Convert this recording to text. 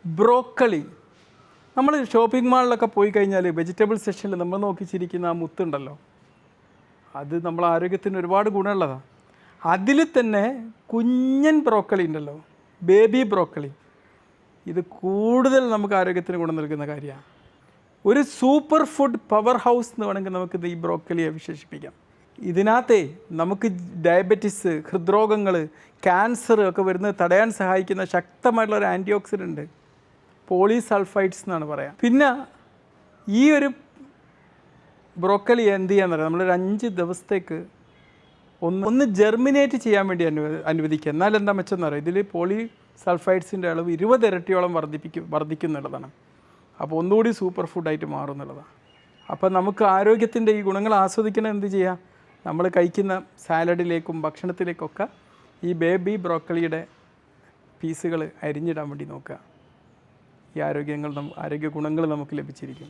Broccoli. നമ്മൾ shopping മാളിലൊക്കെ പോയി കഴിഞ്ഞാൽ വെജിറ്റബിൾ സെക്ഷനിൽ നമ്മൾ നോക്കിച്ചിരിക്കുന്ന ആ മുത്തുണ്ടല്ലോ, അത് നമ്മളെ ആരോഗ്യത്തിന് ഒരുപാട് ഗുണമുള്ളതാണ്. അതിൽ തന്നെ കുഞ്ഞൻ ബ്രോക്കളി ഉണ്ടല്ലോ, ബേബി ബ്രോക്കളി, ഇത് കൂടുതൽ നമുക്ക് ആരോഗ്യത്തിന് ഗുണം നൽകുന്ന കാര്യമാണ്. ഒരു സൂപ്പർ ഫുഡ് പവർ ഹൗസ് എന്ന് വേണമെങ്കിൽ നമുക്കിത് ഈ ബ്രോക്കളിയെ വിശേഷിപ്പിക്കാം. ഇതിനകത്തെ നമുക്ക് ഡയബറ്റിസ്, ഹൃദ്രോഗങ്ങൾ, ക്യാൻസർ ഒക്കെ വരുന്നത് തടയാൻ സഹായിക്കുന്ന ശക്തമായിട്ടുള്ള ഒരു ആൻറ്റി ഓക്സിഡൻ്റ് ഉണ്ട്, പോളിസൾഫൈഡ്സ് എന്നാണ് പറയാം. പിന്നെ ഈ ഒരു ബ്രോക്കളി എന്ത് ചെയ്യാന്ന് പറയാം, നമ്മളൊരു 5 ദിവസത്തേക്ക് ഒന്ന് ജെർമിനേറ്റ് ചെയ്യാൻ വേണ്ടി അനുവദിക്കുക. എന്നാൽ എന്താ മെച്ചെന്ന് പറയാം, ഇതിൽ പോളിസൾഫൈഡ്സിൻ്റെ അളവ് 20 ഇരട്ടിയോളം വർദ്ധിക്കുന്നുള്ളതാണ്. അപ്പോൾ ഒന്നുകൂടി സൂപ്പർ ഫുഡായിട്ട് മാറും എന്നുള്ളതാണ്. അപ്പോൾ നമുക്ക് ആരോഗ്യത്തിൻ്റെ ഈ ഗുണങ്ങൾ ആസ്വദിക്കണം എന്ത് ചെയ്യുക, നമ്മൾ കഴിക്കുന്ന സാലഡിലേക്കും ഭക്ഷണത്തിലേക്കൊക്കെ ഈ ബേബി ബ്രോക്കളിയുടെ പീസുകൾ അരിഞ്ഞിടാൻ വേണ്ടി നോക്കുക. ഈ ആരോഗ്യ ഗുണങ്ങൾ നമുക്ക് ലഭിച്ചിരിക്കും.